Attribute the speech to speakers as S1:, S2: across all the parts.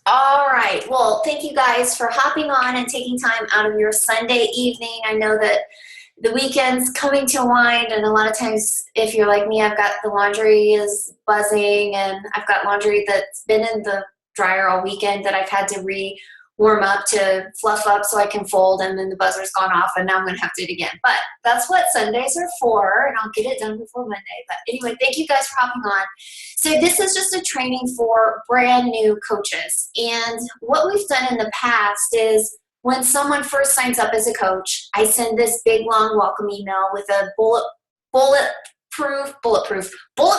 S1: All right. Well, thank you guys for hopping on and taking time out of your Sunday evening. I know that the weekend's coming to a wind, and a lot of times, if you're like me, I've got the laundry is buzzing, and I've got laundry that's been in the dryer all weekend that I've had to warm up to fluff up so I can fold, and then the buzzer's gone off, and now I'm going to have to do it again. But that's what Sundays are for, and I'll get it done before Monday. But anyway, thank you guys for hopping on. So this is just a training for brand new coaches. And what we've done in the past is when someone first signs up as a coach, I send this big long welcome email with a bullet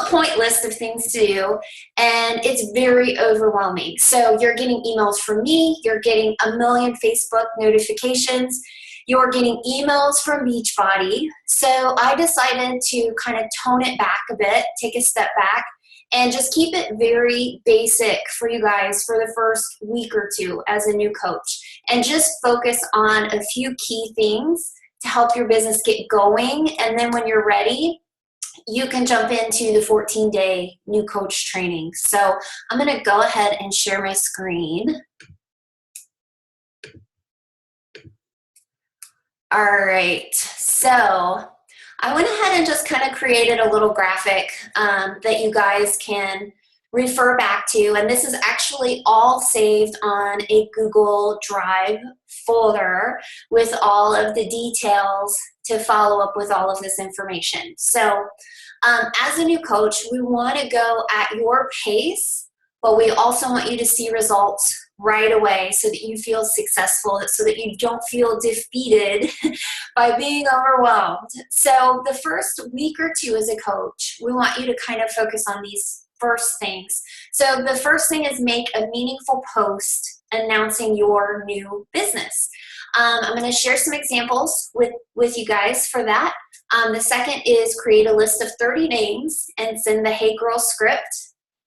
S1: point list of things to do, and it's very overwhelming. So you're getting emails from me, you're getting a million Facebook notifications, you're getting emails from Beachbody. So I decided to kind of tone it back a bit, take a step back, and just keep it very basic for you guys for the first week or two as a new coach, and just focus on a few key things to help your business get going. And then when you're ready, you can jump into the 14-day new coach training. So I'm going to go ahead and share my screen. All right, so I went ahead and just kind of created a little graphic that you guys can refer back to, and this is actually all saved on a Google Drive folder with all of the details to follow up with all of this information. So as a new coach, we want to go at your pace, but we also want you to see results right away so that you feel successful, so that you don't feel defeated by being overwhelmed. So the first week or two as a coach, we want you to kind of focus on these first things. So the first thing is make a meaningful post announcing your new business. I'm going to share some examples with you guys for that. The second is create a list of 30 names and send the Hey Girl script.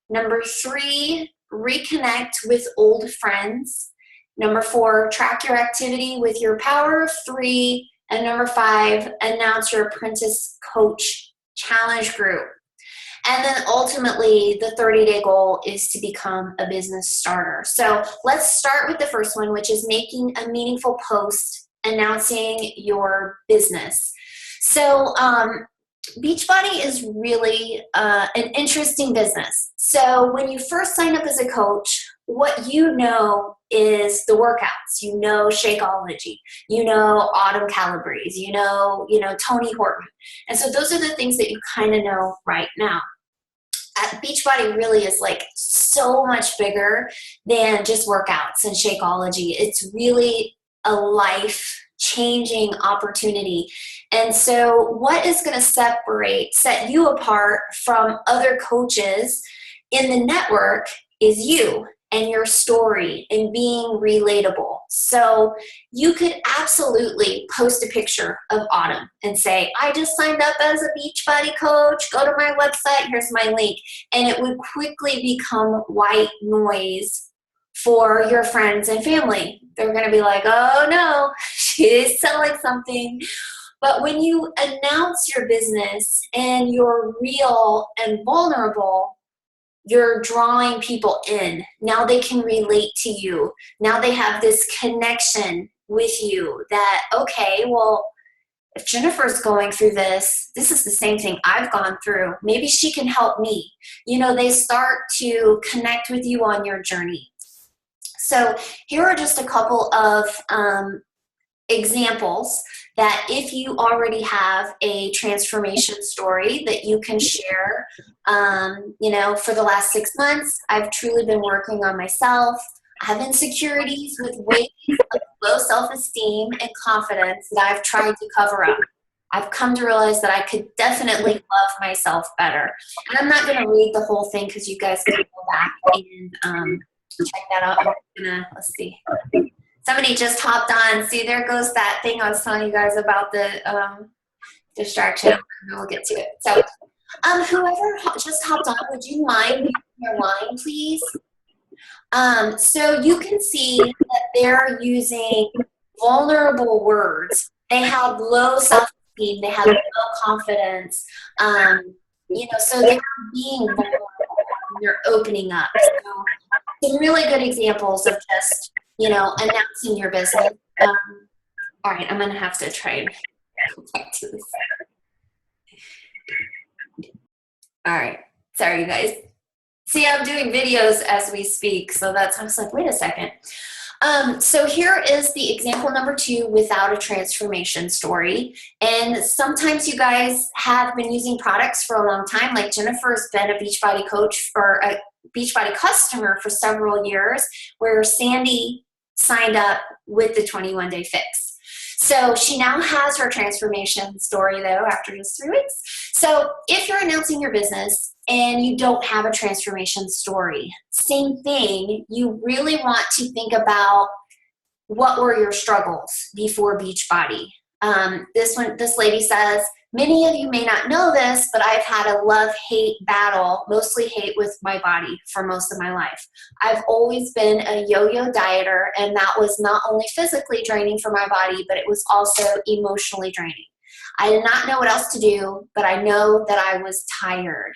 S1: Number 3, reconnect with old friends. Number 4, track your activity with your power of 3. And number 5, announce your apprentice coach challenge group. And then ultimately, the 30-day goal is to become a business starter. So let's start with the first one, which is making a meaningful post announcing your business. So Beachbody is really an interesting business. So when you first sign up as a coach, what you know is the workouts. You know Shakeology. You know Autumn Calabrese. You know Tony Horton. And so those are the things that you kind of know right now. Beachbody really is like so much bigger than just workouts and Shakeology. It's really a life-changing opportunity. And so what is going to set you apart from other coaches in the network is you and your story and being relatable. So you could absolutely post a picture of Autumn and say, I just signed up as a Beachbody coach. Go to my website. Here's my link. And it would quickly become white noise for your friends and family. They're going to be like, oh no, she is selling something. But when you announce your business and you're real and vulnerable, you're drawing people in. Now they can relate to you. Now they have this connection with you that, okay, well, if Jennifer's going through this is the same thing I've gone through. Maybe she can help me. They start to connect with you on your journey. So here are just a couple of examples that if you already have a transformation story that you can share, for the last 6 months, I've truly been working on myself. I have insecurities with waves of low self-esteem and confidence that I've tried to cover up. I've come to realize that I could definitely love myself better. And I'm not going to read the whole thing because you guys can go back and check that out. Let's see. Somebody just hopped on. See, there goes that thing I was telling you guys about the distraction. We'll get to it. So, whoever just hopped on, would you mind reading your line, please? So you can see that they're using vulnerable words. They have low self-esteem. They have low confidence. So they're being vulnerable. They're opening up. So some really good examples of just, announcing your business. All right, I'm going to have to try and go back to this. All right. Sorry, you guys. See, I'm doing videos as we speak, so I was like, wait a second. So here is the example number 2 without a transformation story. And sometimes you guys have been using products for a long time. Like Jennifer's been a Beachbody coach for a Beachbody customer for several years, where Sandy signed up with the 21-day fix. So she now has her transformation story, though, after just 3 weeks. So if you're announcing your business and you don't have a transformation story, same thing, you really want to think about what were your struggles before Beachbody. This lady says, many of you may not know this, but I've had a love-hate battle, mostly hate with my body for most of my life. I've always been a yo-yo dieter, and that was not only physically draining for my body, but it was also emotionally draining. I did not know what else to do, but I know that I was tired.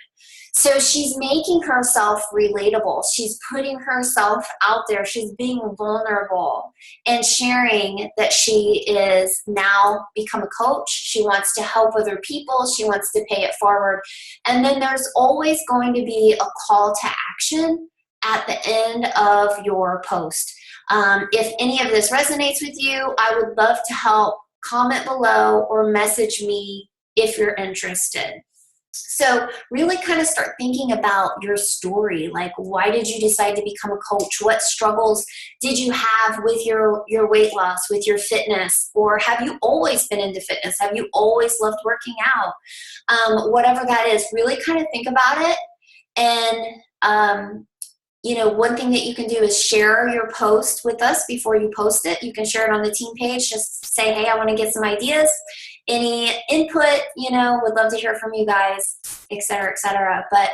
S1: So she's making herself relatable. She's putting herself out there. She's being vulnerable and sharing that she is now become a coach. She wants to help other people. She wants to pay it forward. And then there's always going to be a call to action at the end of your post. If any of this resonates with you, I would love to help. Comment below or message me if you're interested. So really kind of start thinking about your story. Like, why did you decide to become a coach? What struggles did you have with your weight loss, with your fitness? Or have you always been into fitness? Have you always loved working out? Whatever that is, really kind of think about it. And one thing that you can do is share your post with us before you post it. You can share it on the team page. Just say, hey, I want to get some ideas. Any input, would love to hear from you guys, et cetera, et cetera. But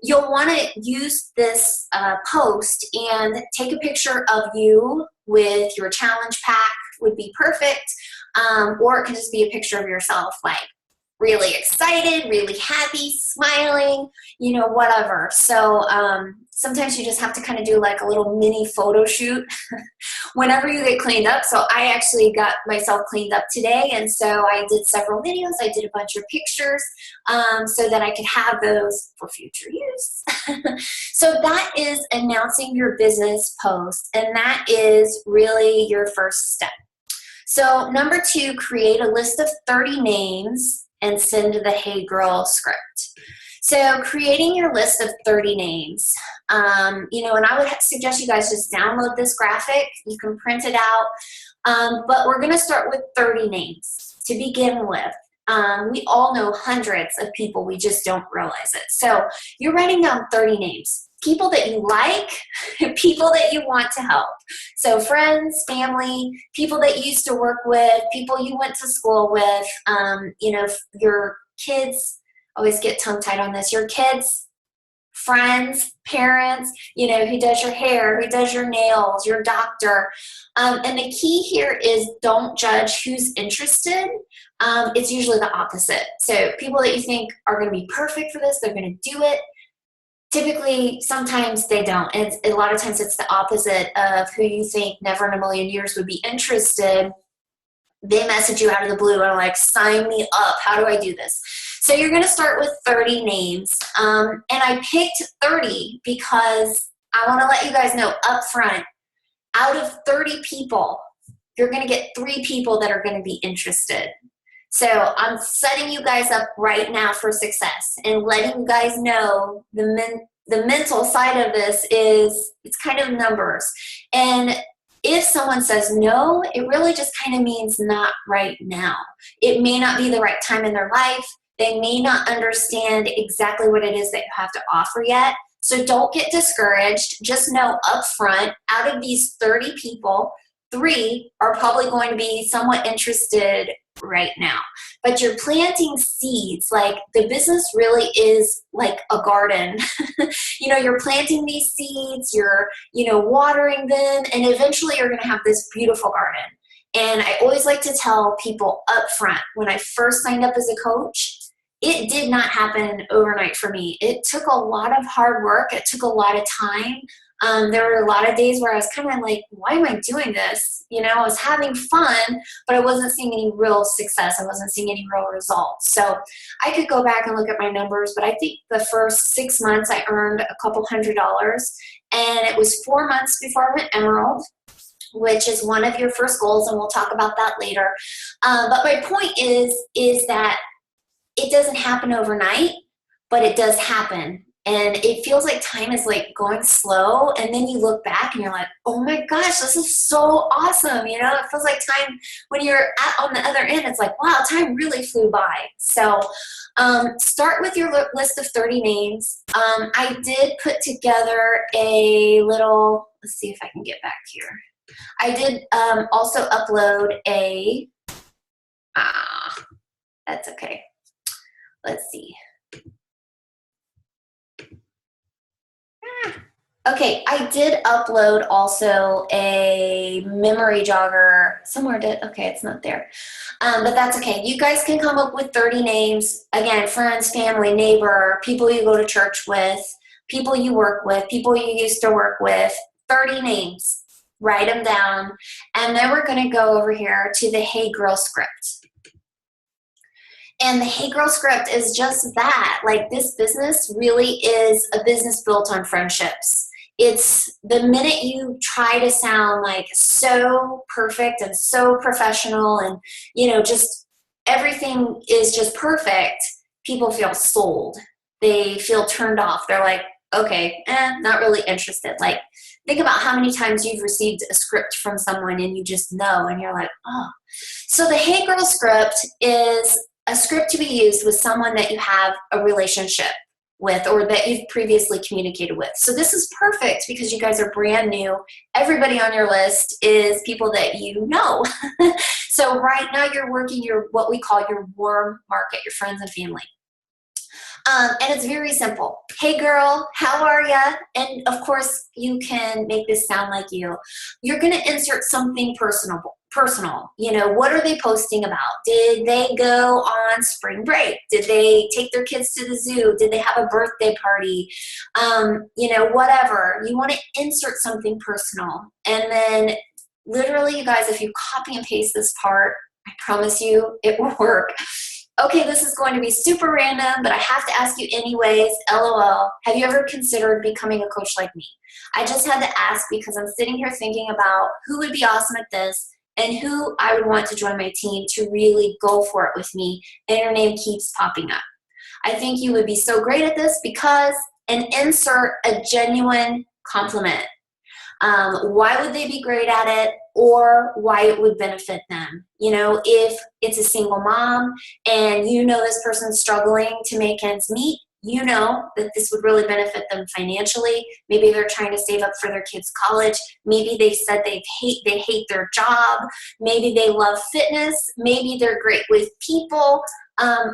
S1: you'll want to use this post and take a picture of you with your challenge pack would be perfect. Or it could just be a picture of yourself, like really excited, really happy, smiling, whatever. So sometimes you just have to kind of do like a little mini photo shoot whenever you get cleaned up. So I actually got myself cleaned up today, and so I did several videos. I did a bunch of pictures so that I could have those for future use. So that is announcing your business post, and that is really your first step. So number 2, create a list of 30 names and send the Hey Girl script. So creating your list of 30 names, and I would suggest you guys just download this graphic. You can print it out, but we're going to start with 30 names to begin with. We all know hundreds of people, we just don't realize it. So you're writing down 30 names. People that you like, people that you want to help. So friends, family, people that you used to work with, people you went to school with, your kids, always get tongue-tied on this, your kids, friends, parents, who does your hair, who does your nails, your doctor. And the key here is don't judge who's interested. It's usually the opposite. So people that you think are going to be perfect for this, they're going to do it. Typically, sometimes they don't. And a lot of times it's the opposite of who you think never in a million years would be interested. They message you out of the blue and are like, sign me up. How do I do this? So you're going to start with 30 names. And I picked 30 because I want to let you guys know up front, out of 30 people, you're going to get 3 people that are going to be interested. So I'm setting you guys up right now for success and letting you guys know the mental side of this is it's kind of numbers. And if someone says no, it really just kind of means not right now. It may not be the right time in their life. They may not understand exactly what it is that you have to offer yet. So don't get discouraged. Just know up front, out of these 30 people, 3 are probably going to be somewhat interested right now. But you're planting seeds. Like the business really is like a garden. You're planting these seeds, you're, watering them, and eventually you're going to have this beautiful garden. And I always like to tell people up front, when I first signed up as a coach, it did not happen overnight for me. It took a lot of hard work. It took a lot of time. There were a lot of days where I was kind of like, why am I doing this? You know, I was having fun, but I wasn't seeing any real success. I wasn't seeing any real results. So I could go back and look at my numbers, but I think the first 6 months I earned a couple $100s, and it was 4 months before I went Emerald, which is one of your first goals, and we'll talk about that later. But my point is that it doesn't happen overnight, but it does happen. And it feels like time is like going slow, and then you look back and you're like, oh my gosh, this is so awesome. You know, it feels like time when you're on the other end, it's like, wow, time really flew by. So start with your list of 30 names. I did put together a little, let's see if I can get back here. I did also upload a, that's okay. Let's see. Okay, I did upload also a memory jogger. Somewhere did, okay, it's not there. But that's okay. You guys can come up with 30 names. Again, friends, family, neighbor, people you go to church with, people you work with, people you used to work with, 30 names. Write them down. And then we're gonna go over here to the Hey Girl script. And the Hey Girl script is just that. Like, this business really is a business built on friendships. It's the minute you try to sound like so perfect and so professional and, you know, just everything is just perfect, people feel sold. They feel turned off. They're like, okay, not really interested. Like, think about how many times you've received a script from someone and you just know, and you're like, oh. So the Hey Girl script is a script to be used with someone that you have a relationship with or that you've previously communicated with. So this is perfect because you guys are brand new. Everybody on your list is people that you know. So right now you're working your, what we call your warm market, your friends and family. And it's very simple. Hey girl, how are ya? And of course you can make this sound like you. You're gonna insert something personal. You know, what are they posting about? Did they go on spring break? Did they take their kids to the zoo? Did they have a birthday party? You know, whatever. You want to insert something personal. And then literally, you guys, if you copy and paste this part, I promise you it will work. Okay, this is going to be super random, but I have to ask you anyways, LOL. Have you ever considered becoming a coach like me? I just had to ask because I'm sitting here thinking about who would be awesome at this and who I would want to join my team to really go for it with me, and your name keeps popping up. I think you would be so great at this because, and insert a genuine compliment. Why would they be great at it, or why it would benefit them? You know, if it's a single mom and you know this person's struggling to make ends meet, you know that this would really benefit them financially. Maybe they're trying to save up for their kids' college. Maybe they said they hate their job. Maybe they love fitness. Maybe they're great with people.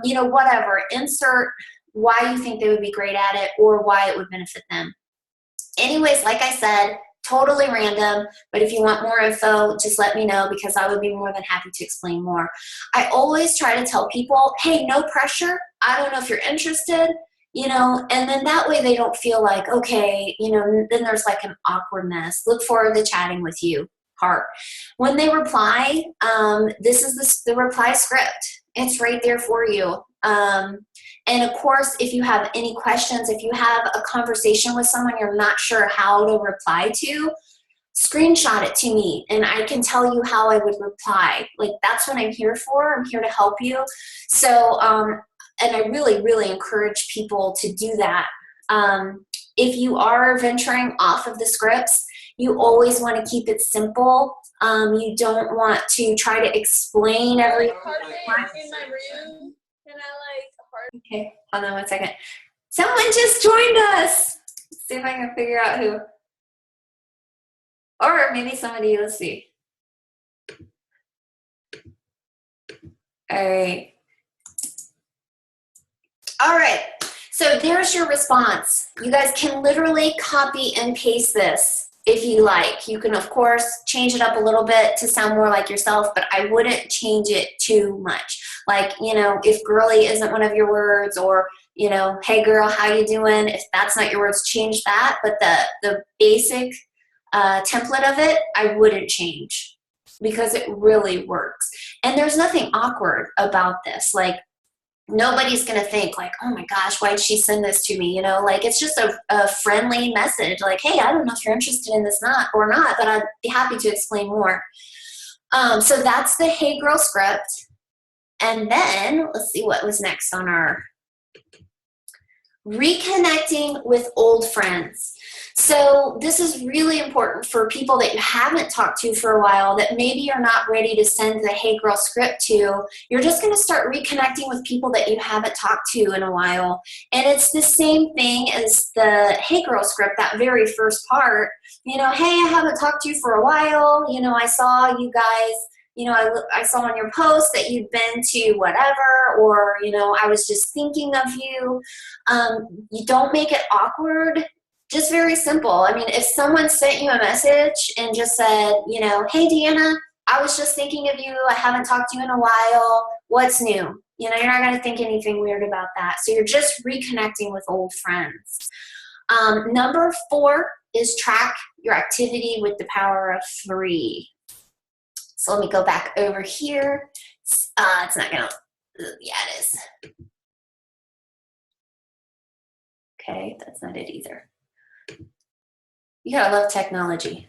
S1: You know, whatever. Insert why you think they would be great at it or why it would benefit them. Anyways, like I said, totally random, but if you want more info, just let me know because I would be more than happy to explain more. I always try to tell people, hey, no pressure. I don't know if you're interested, you know, and then that way they don't feel like, okay, you know, then there's like an awkwardness. Look forward to chatting with you, heart. When they reply, this is the reply script. It's right there for you. And of course, if you have any questions, if you have a conversation with someone you're not sure how to reply to, screenshot it to me and I can tell you how I would reply. Like, that's what I'm here for. I'm here to help you. So, and I really, really encourage people to do that. If you are venturing off of the scripts, you always want to keep it simple. You don't want to try to explain everything. In my room, and okay, hold on one second. Someone just joined us. Let's see if I can figure out who. Or maybe somebody, let's see. All right. All right, so there's your response. You guys can literally copy and paste this if you like. You can, of course, change it up a little bit to sound more like yourself, but I wouldn't change it too much. Like, you know, if girly isn't one of your words, or you know, hey girl, how you doing? If that's not your words, change that. But the basic template of it, I wouldn't change because it really works. And there's nothing awkward about this. Like, nobody's going to think like, oh my gosh, why did she send this to me? You know, like it's just a friendly message. Like, hey, I don't know if you're interested in this or not, but I'd be happy to explain more. So that's the Hey Girl script. And then let's see what was next on our reconnecting with old friends. So this is really important for people that you haven't talked to for a while, that maybe you're not ready to send the Hey Girl script to. You're just going to start reconnecting with people that you haven't talked to in a while. And it's the same thing as the Hey Girl script, that very first part. You know, hey, I haven't talked to you for a while. You know, I saw you guys, you know, I saw on your post that you'd been to whatever, or, you know, I was just thinking of you. You don't make it awkward. Just very simple. I mean, if someone sent you a message and just said, you know, hey, Deanna, I was just thinking of you. I haven't talked to you in a while. What's new? You know, you're not going to think anything weird about that. So you're just reconnecting with old friends. Number 4 is track your activity with the power of 3. So let me go back over here. It's not going to, yeah, it is. Okay, that's not it either. You gotta love technology.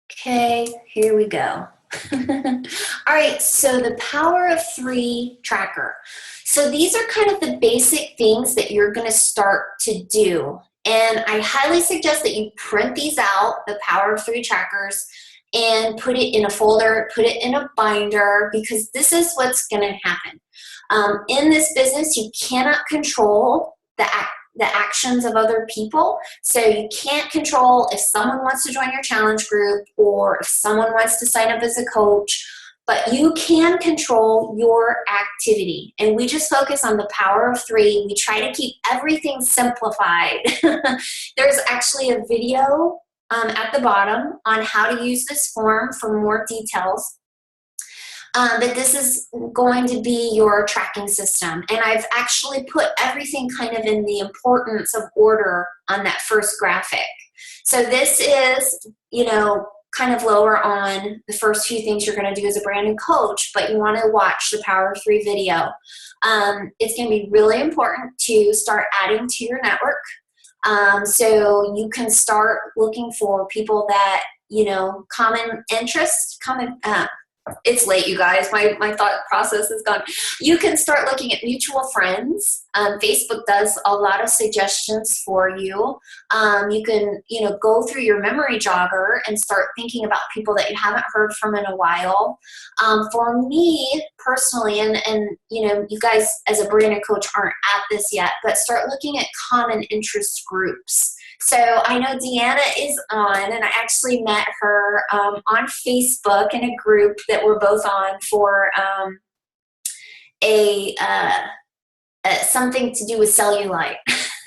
S1: Okay, here we go. All right, so the power of 3 tracker. So these are kind of the basic things that you're gonna start to do. And I highly suggest that you print these out, the power of 3 trackers, and put it in a folder, put it in a binder, because this is what's gonna happen. In this business, you cannot control the actions of other people. So you can't control if someone wants to join your challenge group or if someone wants to sign up as a coach, but you can control your activity. And we just focus on the power of 3. We try to keep everything simplified. There's actually a video at the bottom on how to use this form for more details. But this is going to be your tracking system. And I've actually put everything kind of in the importance of order on that first graphic. So this is, you know, kind of lower on the first few things you're going to do as a brand new coach, but you want to watch the Power of 3 video. It's going to be really important to start adding to your network. So you can start looking for people that, you know, common interests, it's late, you guys. My thought process is gone. You can start looking at mutual friends. Facebook does a lot of suggestions for you. You can, you know, go through your memory jogger and start thinking about people that you haven't heard from in a while. For me personally, and you know, you guys as a brand new coach aren't at this yet, but start looking at common interest groups. So I know Deanna is on, and I actually met her on Facebook in a group that we're both on for something to do with cellulite.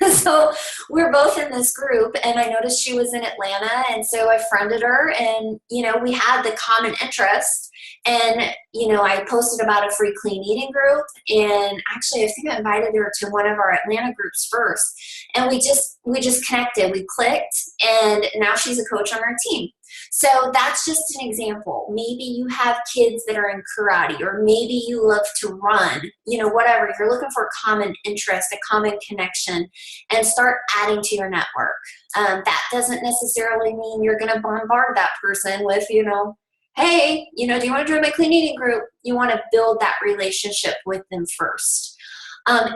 S1: So we're both in this group, and I noticed she was in Atlanta, and so I friended her, and you know, we had the common interest. And, you know, I posted about a free clean eating group, and actually I think I invited her to one of our Atlanta groups first. And we just connected, we clicked, and now she's a coach on our team. So that's just an example. Maybe you have kids that are in karate, or maybe you love to run, you know, whatever. You're looking for a common interest, a common connection, and start adding to your network. That doesn't necessarily mean you're going to bombard that person with, you know, hey, you know, do you want to join my clean eating group? You want to build that relationship with them first.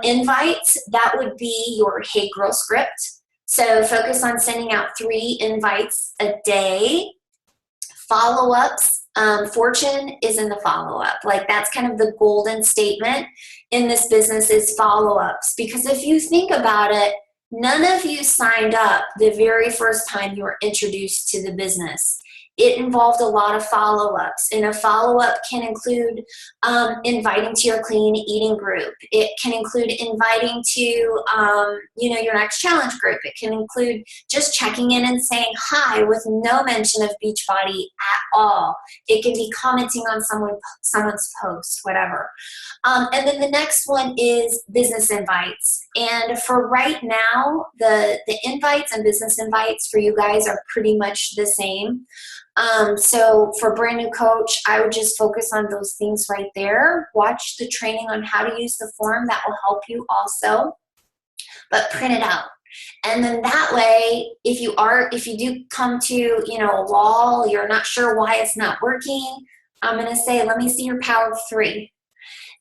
S1: Invites, that would be your Hey Girl script. So focus on sending out 3 invites a day. Follow-ups, fortune is in the follow-up. Like, that's kind of the golden statement in this business is follow-ups. Because if you think about it, none of you signed up the very first time you were introduced to the business. it involved a lot of follow-ups, and a follow-up can include inviting to your clean eating group. It can include inviting to your next challenge group. It can include just checking in and saying hi with no mention of Beachbody at all. It can be commenting on someone's post, whatever. And then the next one is business invites. And for right now, the invites and business invites for you guys are pretty much the same. So for brand new coach, I would just focus on those things right there. Watch the training on how to use the form. That will help you also, but print it out. And then that way, if you do come to, a wall, you're not sure why it's not working, I'm going to say, let me see your power of 3.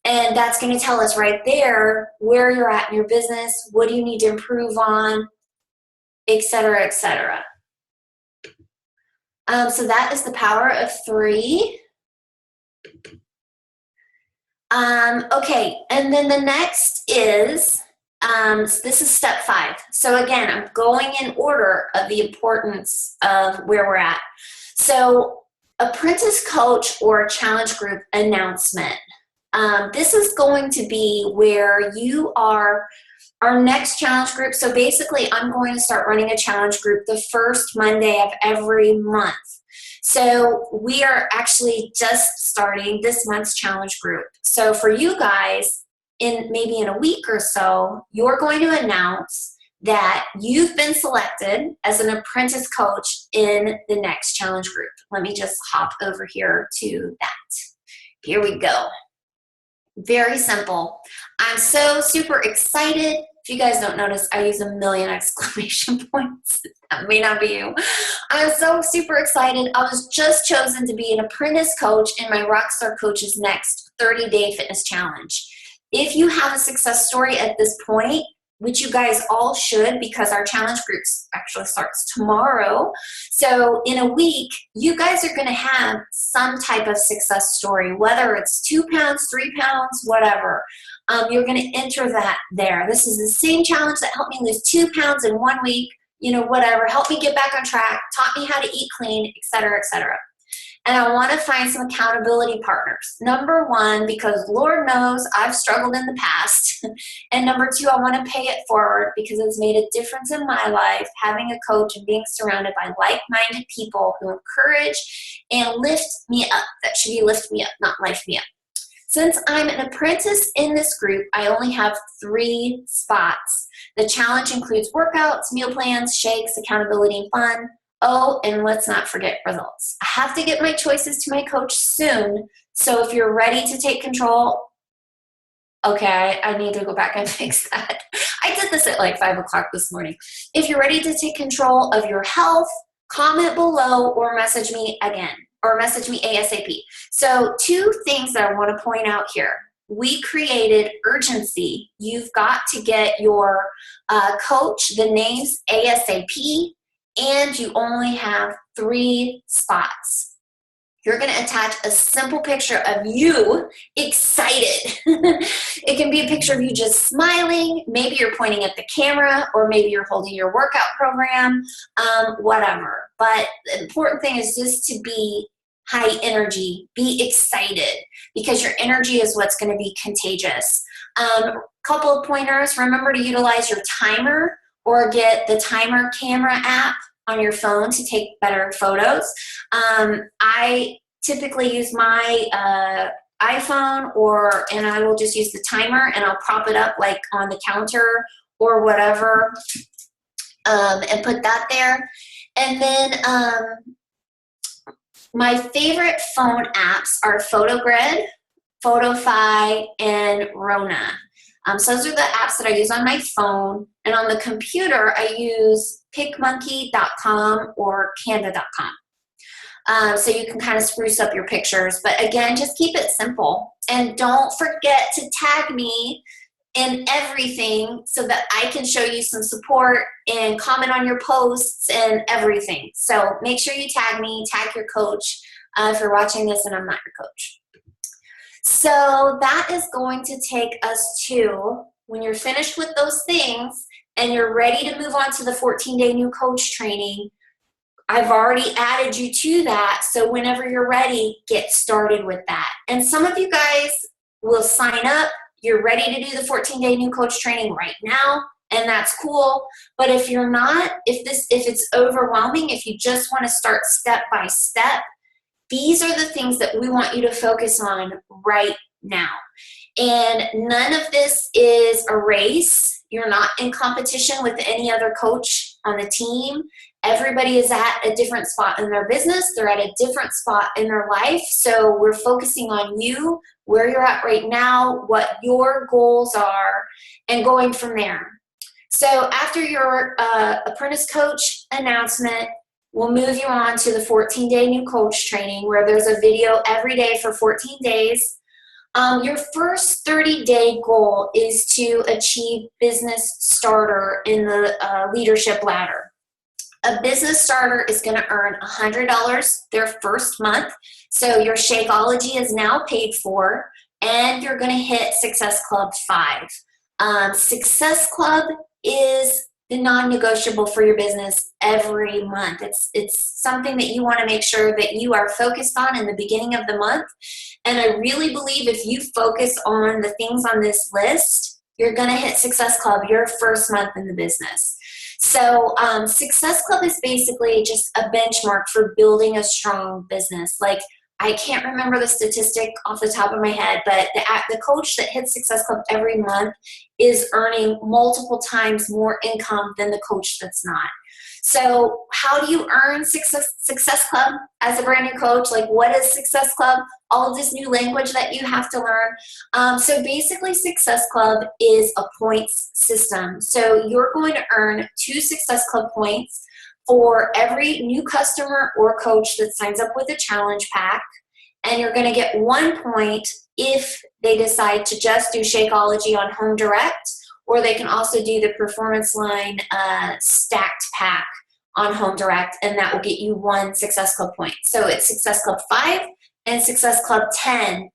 S1: And that's going to tell us right there where you're at in your business, what do you need to improve on, et cetera, et cetera. So that is the power of 3. Okay, and then the next is, this is step 5. So again, I'm going in order of the importance of where we're at. So apprentice coach or challenge group announcement. This is going to be where you are our next challenge group. So basically, I'm going to start running a challenge group the first Monday of every month. So we are actually just starting this month's challenge group. So for you guys, maybe in a week or so, you're going to announce that you've been selected as an apprentice coach in the next challenge group. Let me just hop over here to that. Here we go. Very simple. I'm so super excited. If you guys don't notice, I use a million exclamation points. That may not be you. I'm so super excited. I was just chosen to be an apprentice coach in my Rockstar Coach's next 30-day fitness challenge. If you have a success story at this point, which you guys all should, because our challenge groups actually starts tomorrow. So in a week, you guys are going to have some type of success story, whether it's 2 pounds, 3 pounds, whatever. You're going to enter that there. This is the same challenge that helped me lose 2 pounds in 1 week, whatever. Help me get back on track, taught me how to eat clean, et cetera, et cetera. And I want to find some accountability partners. Number 1, because Lord knows I've struggled in the past. And number 2, I want to pay it forward because it's made a difference in my life, having a coach and being surrounded by like-minded people who encourage and lift me up. That should be lift me up, not life me up. Since I'm an apprentice in this group, I only have 3 spots. The challenge includes workouts, meal plans, shakes, accountability, and fun. Oh, and let's not forget results. I have to get my choices to my coach soon. So if you're ready to take control, okay, I need to go back and fix that. I did this at like 5 o'clock this morning. If you're ready to take control of your health, comment below or message me again, or message me ASAP. So 2 things that I want to point out here. We created urgency. You've got to get your coach the names ASAP. And you only have 3 spots. You're going to attach a simple picture of you excited. It can be a picture of you just smiling. Maybe you're pointing at the camera, or maybe you're holding your workout program, whatever. But the important thing is just to be high energy, be excited, because your energy is what's going to be contagious. Couple of pointers, remember to utilize your timer or get the timer camera app on your phone to take better photos. I typically use my iPhone, and I will just use the timer and I'll prop it up like on the counter or whatever, and put that there. And then my favorite phone apps are PhotoGrid, Photofy, and Rona. So those are the apps that I use on my phone. And on the computer, I use PicMonkey.com or Canva.com. So you can kind of spruce up your pictures. But again, just keep it simple. And don't forget to tag me in everything so that I can show you some support and comment on your posts and everything. So make sure you tag me, tag your coach if you're watching this and I'm not your coach. So that is going to take us to, when you're finished with those things and you're ready to move on to the 14-day new coach training, I've already added you to that. So whenever you're ready, get started with that. And some of you guys will sign up. You're ready to do the 14-day new coach training right now, and that's cool. But if you're not, if it's overwhelming, if you just want to start step by step, these are the things that we want you to focus on right now. And none of this is a race. You're not in competition with any other coach on the team. Everybody is at a different spot in their business. They're at a different spot in their life. So we're focusing on you, where you're at right now, what your goals are, and going from there. So after your apprentice coach announcement, we'll move you on to the 14-day new coach training, where there's a video every day for 14 days. Your first 30-day goal is to achieve business starter in the leadership ladder. A business starter is going to earn $100 their first month. So your Shakeology is now paid for, and you're going to hit Success Club 5. Success Club is the non-negotiable for your business every month. It's something that you want to make sure that you are focused on in the beginning of the month. And I really believe if you focus on the things on this list, you're going to hit Success Club your first month in the business. So Success Club is basically just a benchmark for building a strong business. Like, I can't remember the statistic off the top of my head, but the coach that hits Success Club every month is earning multiple times more income than the coach that's not. So how do you earn Success Club as a brand new coach? Like, what is Success Club? All of this new language that you have to learn. So basically, Success Club is a points system. So you're going to earn 2 Success Club points for every new customer or coach that signs up with a challenge pack. And you're going to get 1 point if they decide to just do Shakeology on Home Direct, or they can also do the Performance Line stacked pack on Home Direct, and that will get you 1 Success Club point. So it's Success Club 5 and Success Club 10.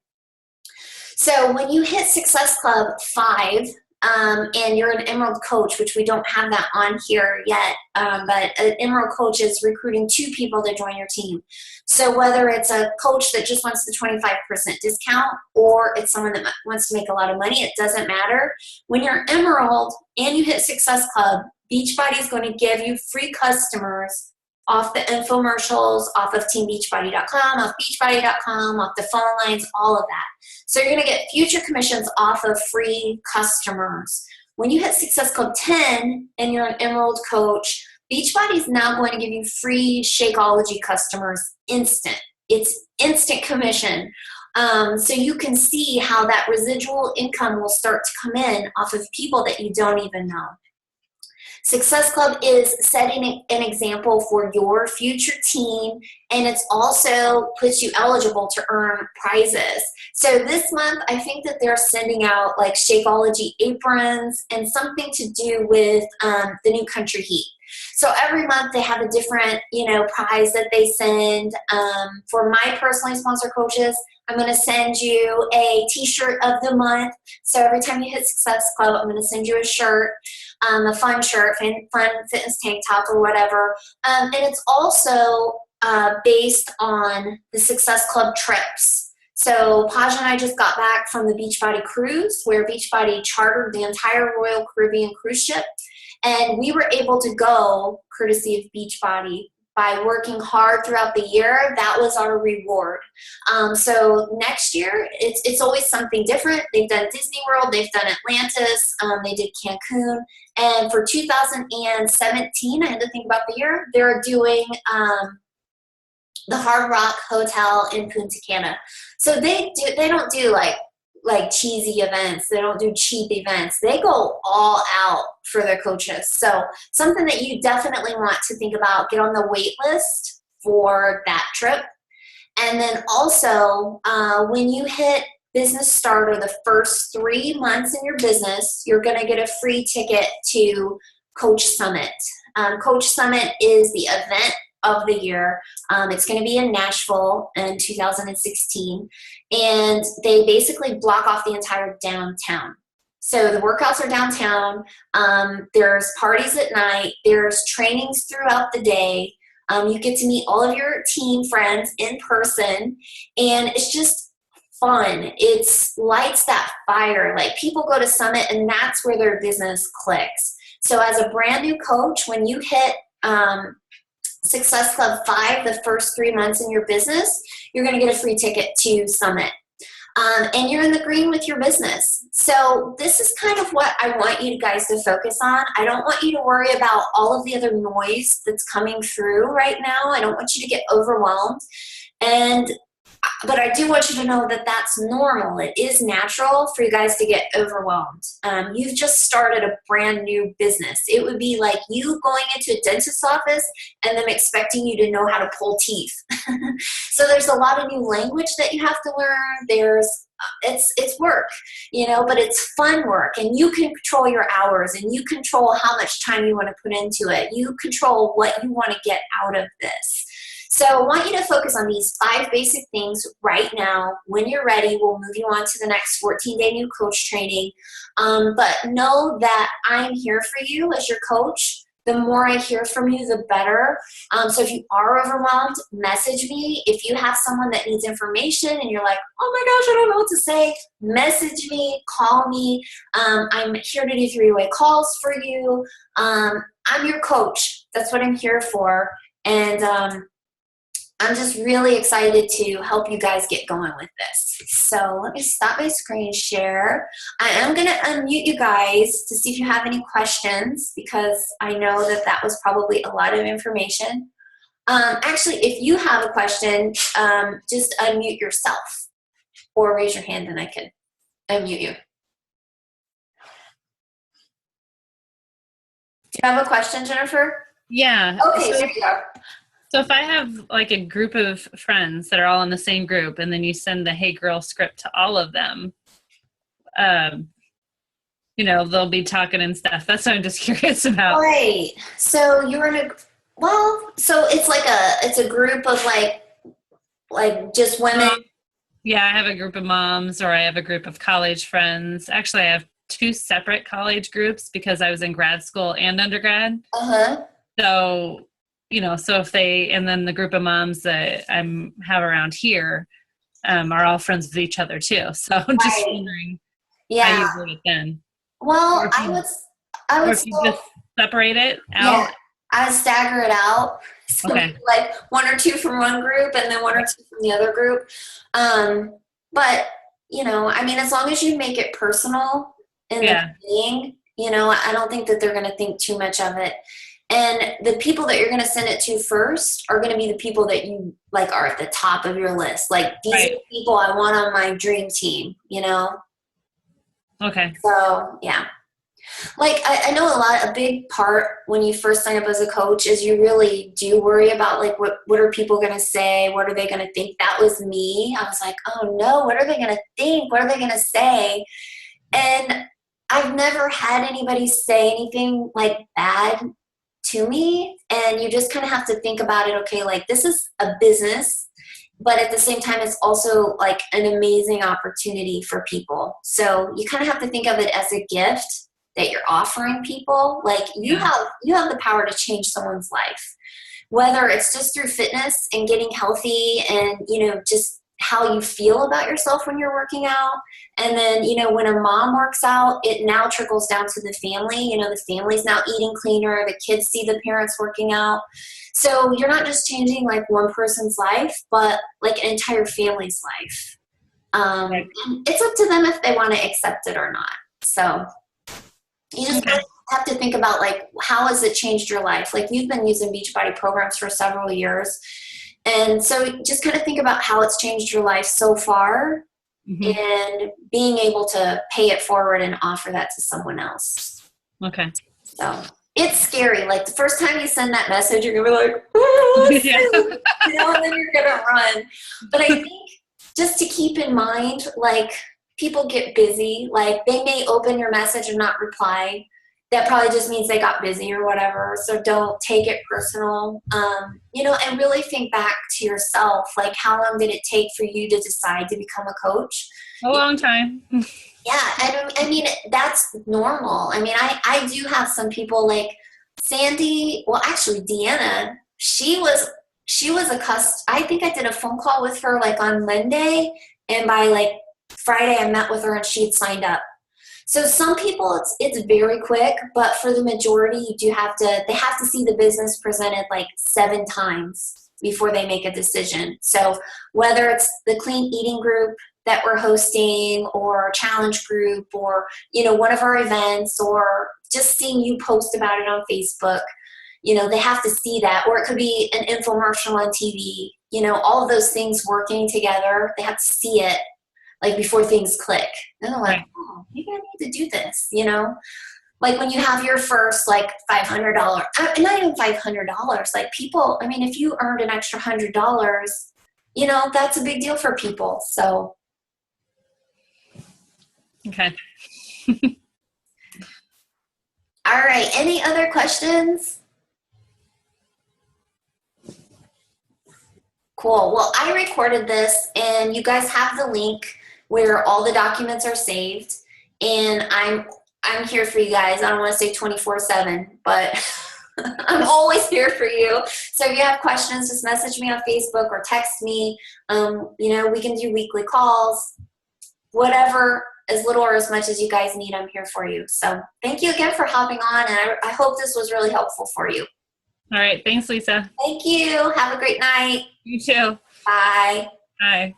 S1: So when you hit Success Club 5, and you're an Emerald coach, which we don't have that on here yet, but an Emerald coach is recruiting 2 people to join your team. So whether it's a coach that just wants the 25% discount, or it's someone that wants to make a lot of money, it doesn't matter. When you're Emerald and you hit Success Club, Beachbody is going to give you free customers off the infomercials, off of teambeachbody.com, off beachbody.com, off the phone lines, all of that. So you're going to get future commissions off of free customers. When you hit Success Club 10 and you're an Emerald coach, Beachbody is now going to give you free Shakeology customers instant. It's instant commission. So you can see how that residual income will start to come in off of people that you don't even know. Success Club is setting an example for your future team, and it's also puts you eligible to earn prizes. So this month, I think that they're sending out like Shakeology aprons and something to do with the New Country Heat. So every month they have a different, prize that they send. For my personally sponsored coaches, I'm going to send you a t-shirt of the month. So every time you hit Success Club, I'm going to send you a shirt, a fun shirt, fun fitness tank top or whatever. And it's also based on the Success Club trips. So Paja and I just got back from the Beachbody cruise, where Beachbody chartered the entire Royal Caribbean cruise ship. And we were able to go, courtesy of Beachbody, by working hard throughout the year. That was our reward. So next year, it's always something different. They've done Disney World, they've done Atlantis, they did Cancun. And for 2017, I had to think about the year, they're doing the Hard Rock Hotel in Punta Cana. So they don't do like cheesy events. They don't do cheap events. They go all out for their coaches. So something that you definitely want to think about, get on the wait list for that trip. And then also, when you hit Business Starter, the first 3 months in your business, you're going to get a free ticket to Coach Summit. Coach Summit is the event of the year. It's going to be in Nashville in 2016, and they basically block off the entire downtown. So the workouts are downtown. There's parties at night. There's trainings throughout the day. You get to meet all of your team friends in person, and it's just fun. It's lights that fire. Like, people go to Summit and that's where their business clicks. So as a brand new coach, when you hit Success Club 5 the first 3 months in your business, you're going to get a free ticket to Summit. And you're in the green with your business. So this is kind of what I want you guys to focus on. I don't want you to worry about all of the other noise that's coming through right now. I don't want you to get overwhelmed. But I do want you to know that that's normal. It is natural for you guys to get overwhelmed. You've just started a brand new business. It would be like you going into a dentist's office and them expecting you to know how to pull teeth. So there's a lot of new language that you have to learn. It's work, but it's fun work, and you can control your hours, and you control how much time you want to put into it. You control what you want to get out of this. So I want you to focus on these 5 basic things right now. When you're ready, we'll move you on to the next 14-day new coach training. But know that I'm here for you as your coach. The more I hear from you, the better. So if you are overwhelmed, message me. If you have someone that needs information and you're like, oh my gosh, I don't know what to say, message me, call me. I'm here to do 3-way calls for you. I'm your coach. That's what I'm here for. And I'm just really excited to help you guys get going with this. So let me stop my screen share. I am going to unmute you guys to see if you have any questions, because I know that that was probably a lot of information. Actually, if you have a question, just unmute yourself or raise your hand and I can unmute you. Do you have a question, Jennifer?
S2: Yeah.
S1: Okay, here you go.
S2: So if I have like a group of friends that are all in the same group, and then you send the Hey Girl script to all of them, they'll be talking and stuff. That's what I'm just curious about.
S1: Right. So you're in so it's a group of like just women.
S2: Yeah, I have a group of moms, or I have a group of college friends. Actually, I have 2 separate college groups because I was in grad school and undergrad.
S1: Uh-huh.
S2: So so if and then the group of moms that I have around here are all friends with each other too. So I'm just wondering how you do it then.
S1: Well, I would
S2: you just separate it out.
S1: Yeah, I would stagger it out. So
S2: okay.
S1: Like 1 or 2 from one group and then 1 or 2 from the other group. But as long as you make it personal in the beginning, I don't think that they're going to think too much of it. And the people that you're going to send it to first are going to be the people that you are at the top of your list. Like, these are the people I want on my dream team,
S2: Okay.
S1: So, yeah. I know a big part when you first sign up as a coach is you really do worry about what are people going to say? What are they going to think? That was me. I was like, oh no, what are they going to think? What are they going to say? And I've never had anybody say anything bad to me, and you just kind of have to think about it. Okay, this is a business, but at the same time, it's also an amazing opportunity for people. So you kind of have to think of it as a gift that you're offering people. You have the power to change someone's life, whether it's just through fitness and getting healthy, and just how you feel about yourself when you're working out. And then, when a mom works out, it now trickles down to the family. The family's now eating cleaner. The kids see the parents working out. So you're not just changing one person's life, but an entire family's life. And it's up to them if they want to accept it or not. So you just have to think about how has it changed your life? You've been using Beachbody programs for several years. And so just kind of think about how it's changed your life so far, and being able to pay it forward and offer that to someone else.
S2: Okay.
S1: So it's scary. The first time you send that message, you're going to be like, oh, and then you're going to run. But I think just to keep in mind, people get busy. They may open your message and not reply. That probably just means they got busy or whatever. So don't take it personal, and really think back to yourself. How long did it take for you to decide to become a coach?
S2: A long time.
S1: Yeah. And that's normal. I do have some people Sandy, well, actually Deanna, she was I think I did a phone call with her like on Monday, and by like Friday I met with her and she had signed up. So some people it's very quick, but for the majority you do have to they have to see the business presented like 7 times before they make a decision. So whether it's the clean eating group that we're hosting or challenge group or one of our events or just seeing you post about it on Facebook, they have to see that. Or it could be an infomercial on TV, all of those things working together. They have to see it like before things click. And they're like,
S2: right.
S1: oh, maybe I need to do this, Like when you have your first like $500, not even $500, like people, I mean, if you earned an extra $100, that's a big deal for people. So.
S2: Okay.
S1: All right. Any other questions? Cool. Well, I recorded this and you guys have the link where all the documents are saved, and I'm here for you guys. I don't want to say 24/7, but I'm always here for you. So if you have questions, just message me on Facebook or text me. We can do weekly calls, whatever, as little or as much as you guys need, I'm here for you. So thank you again for hopping on, and I hope this was really helpful for you.
S2: All right. Thanks, Lisa.
S1: Thank you. Have a great night.
S2: You too.
S1: Bye.
S2: Bye.